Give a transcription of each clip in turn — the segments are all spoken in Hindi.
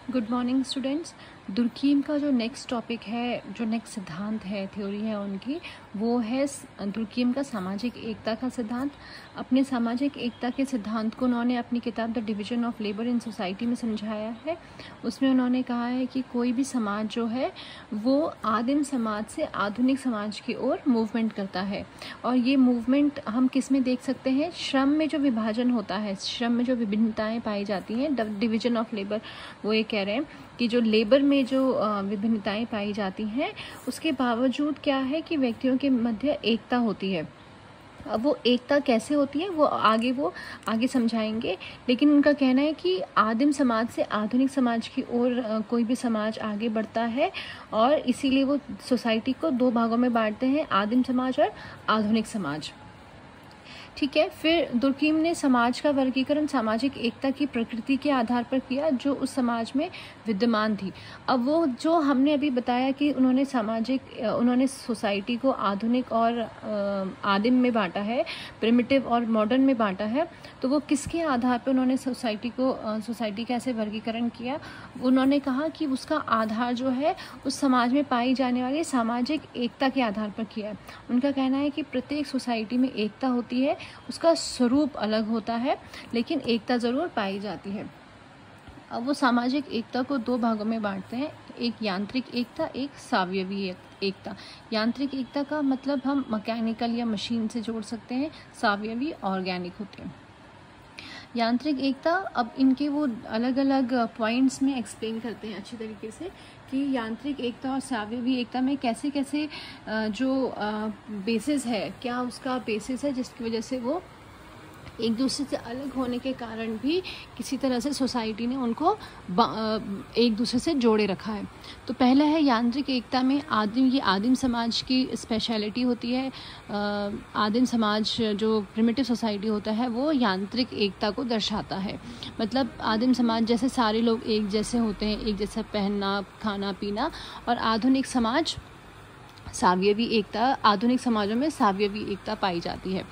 Good morning students. दुर्कीम का जो नेक्स्ट टॉपिक है, जो नेक्स्ट सिद्धांत है, थ्योरी है उनकी, वो है दुर्कीम का सामाजिक एकता का सिद्धांत। अपने सामाजिक एकता के सिद्धांत को उन्होंने अपनी किताब the division of labour in society में समझाया है। उसमें उन्होंने कहा है कि कोई भी समाज जो है वो आदिम समाज से आधुनिक समाज की ओर मूवमेंट करता है, और ये मूवमेंट हम किस में देख सकते हैं? श्रम में जो विभाजन होता है, श्रम में जो विभिन्नताएं पाई जाती हैं, द डिवीजन ऑफ लेबर वो ये कह रहे हैं कि जो लेबर में जो विभिन्नताएं पाई जाती हैं, उसके बावजूद क्या है कि व्यक्तियों के मध्य एकता होती है। अब वो एकता कैसे होती है वो आगे समझाएंगे, लेकिन उनका कहना है कि आदिम समाज से आधुनिक समाज की ओर कोई भी समाज आगे बढ़ता है, और इसीलिए वो सोसाइटी को दो भागों में बांटते हैं, आदिम समाज और आधुनिक समाज। ठीक है। फिर दुर्कीम ने समाज का वर्गीकरण सामाजिक एकता की प्रकृति के आधार पर किया जो उस समाज में विद्यमान थी। अब वो जो हमने अभी बताया कि उन्होंने सोसाइटी को आधुनिक और आदिम में बांटा है, प्रिमिटिव और मॉडर्न में बांटा है, तो वो किसके आधार पर उन्होंने सोसाइटी का ऐसे वर्गीकरण किया? उन्होंने कहा कि उसका आधार जो है उस समाज में पाई जाने वाली सामाजिक एकता के आधार पर किया है। उनका कहना है कि प्रत्येक सोसाइटी में एकता होती है, उसका स्वरूप अलग होता है, लेकिन एकता जरूर पाई जाती है। अब वो सामाजिक एकता को दो भागों में बांटते हैं, एक यांत्रिक एकता, एक सावयवी एकता। यांत्रिक एकता का मतलब हम मैकेनिकल या मशीन से जोड़ सकते हैं, सावयवी ऑर्गेनिक होते हैं। यांत्रिक एकता, अब इनके वो अलग अलग पॉइंट्स में एक्सप्लेन करते हैं अच्छी तरीके से कि यांत्रिक एकता और सावयवी एकता में कैसे कैसे जो बेसिस है, क्या उसका बेसिस है जिसकी वजह से वो एक दूसरे से अलग होने के कारण भी किसी तरह से सोसाइटी ने उनको एक दूसरे से जोड़े रखा है। तो पहला है यांत्रिक एकता में आदिम समाज की स्पेशलिटी होती है। आदिम समाज जो प्रिमिटिव सोसाइटी होता है वो यांत्रिक एकता को दर्शाता है। मतलब आदिम समाज जैसे सारे लोग एक जैसे होते हैं, एक जैसा पहनना, खाना पीना, और आधुनिक समाज सावयवी एकता, आधुनिक समाजों में सावयवी एकता पाई जाती है।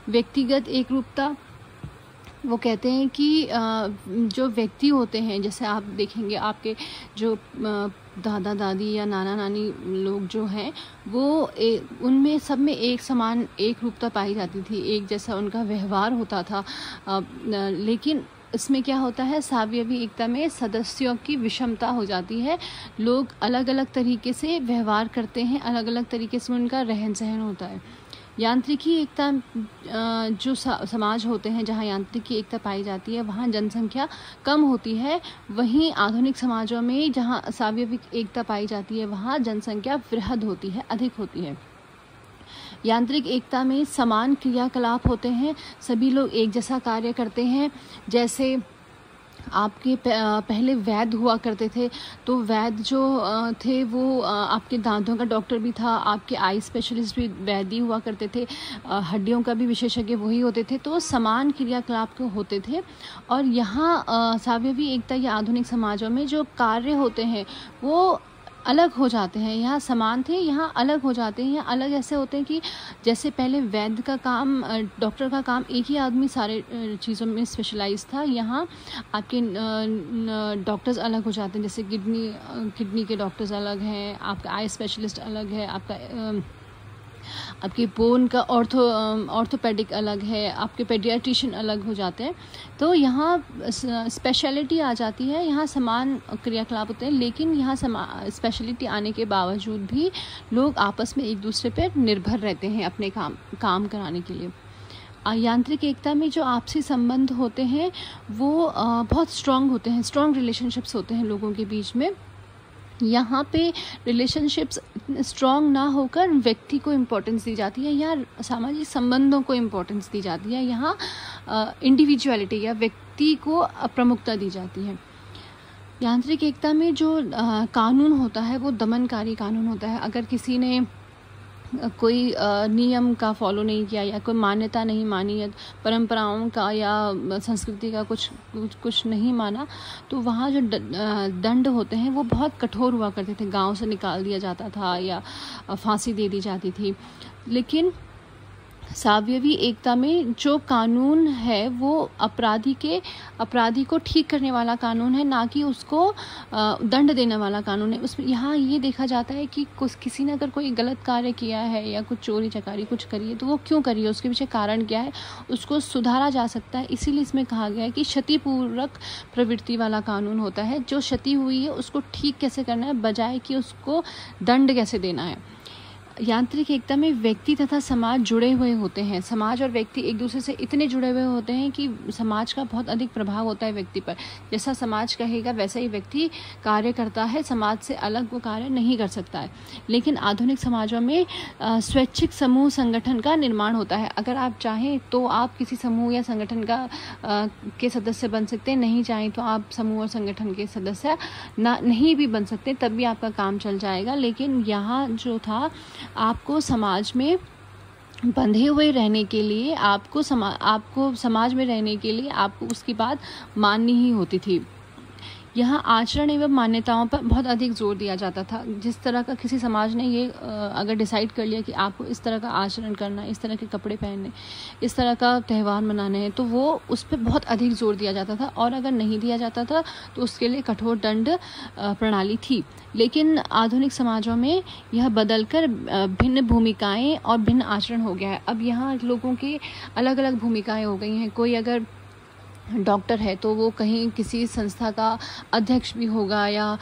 व्यक्तिगत एकरूपता, वो कहते हैं कि जो व्यक्ति होते हैं, जैसे आप देखेंगे आपके जो दादा दादी या नाना नानी लोग जो हैं वो उनमें सब में एक समान एक रूपता पाई जाती थी, एक जैसा उनका व्यवहार होता था। लेकिन इसमें क्या होता है, सावयवी एकता में सदस्यों की विषमता हो जाती है, लोग अलग अलग तरीके से व्यवहार करते हैं, अलग अलग तरीके से उनका रहन सहन होता है। यांत्रिकी एकता, जो समाज होते हैं जहाँ यांत्रिकी एकता पाई जाती है वहाँ जनसंख्या कम होती है, वहीं आधुनिक समाजों में जहाँ सावयविक एकता पाई जाती है वहाँ जनसंख्या वृहद होती है, अधिक होती है। यांत्रिक एकता में समान क्रियाकलाप होते हैं, सभी लोग एक जैसा कार्य करते हैं। जैसे आपके पहले वैद्य हुआ करते थे, तो वैद्य जो थे वो आपके दांतों का डॉक्टर भी था, आपके आई स्पेशलिस्ट भी वैद्य हुआ करते थे, हड्डियों का भी विशेषज्ञ वही होते थे, तो समान क्रियाकलाप को होते थे। और यहाँ सावयवी एकता या आधुनिक समाजों में जो कार्य होते हैं वो अलग हो जाते हैं। यहाँ समान थे, यहाँ अलग हो जाते हैं। यहाँ अलग ऐसे होते हैं कि जैसे पहले वैद्य का काम, डॉक्टर का काम, एक ही आदमी सारे चीज़ों में स्पेशलाइज था, यहाँ आपके डॉक्टर्स अलग हो जाते हैं। जैसे किडनी के डॉक्टर्स अलग हैं, आपका आई स्पेशलिस्ट अलग है, आपके बोन का ऑर्थोपेडिक अलग है, आपके पेडियाट्रिशियन अलग हो जाते हैं। तो यहाँ स्पेशलिटी आ जाती है, यहाँ समान क्रियाकलाप होते हैं, लेकिन यहाँ स्पेशलिटी आने के बावजूद भी लोग आपस में एक दूसरे पर निर्भर रहते हैं अपने काम कराने के लिए। यांत्रिक एकता में जो आपसी संबंध होते हैं वो बहुत स्ट्रांग होते हैं, स्ट्रांग रिलेशनशिप्स होते हैं लोगों के बीच में। यहाँ पे रिलेशनशिप्स स्ट्रॉन्ग ना होकर व्यक्ति को इम्पोर्टेंस दी जाती है, यहाँ सामाजिक संबंधों को इम्पोर्टेंस दी जाती है, यहाँ इंडिविजुअलिटी या व्यक्ति को प्रमुखता दी जाती है। यांत्रिक एकता में जो कानून होता है वो दमनकारी कानून होता है। अगर किसी ने कोई नियम का फॉलो नहीं किया या कोई मान्यता नहीं मानी या परंपराओं का या संस्कृति का कुछ नहीं माना, तो वहाँ जो दंड होते हैं वो बहुत कठोर हुआ करते थे। गांव से निकाल दिया जाता था या फांसी दे दी जाती थी। लेकिन सावयवी एकता में जो कानून है वो अपराधी को ठीक करने वाला कानून है, ना कि उसको दंड देने वाला कानून है। उसमें यहाँ ये देखा जाता है कि किसी ने अगर कोई गलत कार्य किया है या कुछ चोरी चकारी कुछ करी है तो वो क्यों करी है, उसके पीछे कारण क्या है, उसको सुधारा जा सकता है। इसीलिए इसमें कहा गया है कि क्षतिपूर्वक प्रवृत्ति वाला कानून होता है। जो क्षति हुई है उसको ठीक कैसे करना है, बजाय कि उसको दंड कैसे देना है। यांत्रिक एकता में व्यक्ति तथा समाज जुड़े हुए होते हैं। समाज और व्यक्ति एक दूसरे से इतने जुड़े हुए होते हैं कि समाज का बहुत अधिक प्रभाव होता है व्यक्ति पर। जैसा समाज कहेगा वैसा ही व्यक्ति कार्य करता है, समाज से अलग वो कार्य नहीं कर सकता है। लेकिन आधुनिक समाजों में स्वैच्छिक समूह संगठन का निर्माण होता है। अगर आप चाहें तो आप किसी समूह या संगठन के सदस्य बन सकते हैं, नहीं चाहें तो आप समूह और संगठन के सदस्य नहीं भी बन सकते, तब भी आपका काम चल जाएगा। लेकिन यहाँ जो था, आपको समाज में बंधे हुए रहने के लिए, आपको समाज में रहने के लिए आपको उसकी बात माननी ही होती थी। यहाँ आचरण एवं मान्यताओं पर बहुत अधिक जोर दिया जाता था। जिस तरह का किसी समाज ने ये अगर डिसाइड कर लिया कि आपको इस तरह का आचरण करना है, इस तरह के कपड़े पहनने, इस तरह का त्यौहार मनाने हैं, तो वो उस पर बहुत अधिक जोर दिया जाता था। और अगर नहीं दिया जाता था तो उसके लिए कठोर दंड प्रणाली थी। लेकिन आधुनिक समाजों में यह बदलकर भिन्न भूमिकाएं और भिन्न आचरण हो गया है। अब यहाँ लोगों की अलग अलग भूमिकाएं हो गई हैं। कोई अगर डॉक्टर है तो वो कहीं किसी संस्था का अध्यक्ष भी होगा, या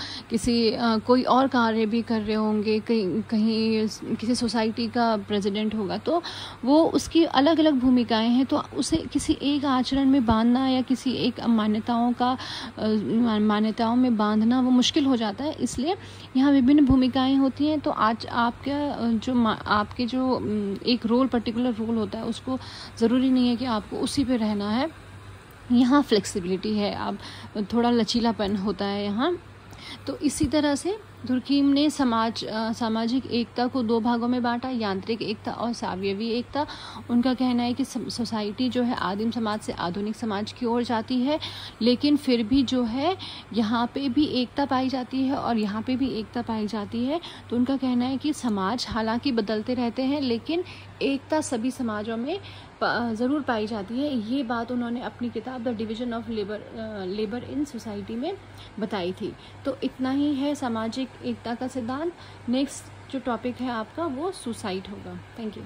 कोई और कार्य भी कर रहे होंगे, कहीं किसी सोसाइटी का प्रेसिडेंट होगा। तो वो उसकी अलग अलग भूमिकाएं हैं, तो उसे किसी एक आचरण में बांधना या किसी एक मान्यताओं में बांधना वो मुश्किल हो जाता है। इसलिए यहाँ विभिन्न भूमिकाएं होती हैं। तो आज आपके जो एक पर्टिकुलर रोल होता है, उसको ज़रूरी नहीं है कि आपको उसी पे रहना है। यहाँ फ्लेक्सिबिलिटी है, आप थोड़ा लचीलापन होता है यहाँ। तो इसी तरह से दुर्कीम ने सामाजिक एकता को दो भागों में बांटा, यांत्रिक एकता और सावयवी एकता। उनका कहना है कि सोसाइटी जो है आदिम समाज से आधुनिक समाज की ओर जाती है, लेकिन फिर भी जो है यहाँ पे भी एकता पाई जाती है और यहाँ पे भी एकता पाई जाती है। तो उनका कहना है कि समाज हालांकि बदलते रहते हैं, लेकिन एकता सभी समाजों में ज़रूर पाई जाती है। ये बात उन्होंने अपनी किताब the division of labour in society में बताई थी। तो इतना ही है सामाजिक एकता का सिद्धांत। नेक्स्ट जो टॉपिक है आपका वो सुसाइड होगा। Thank you.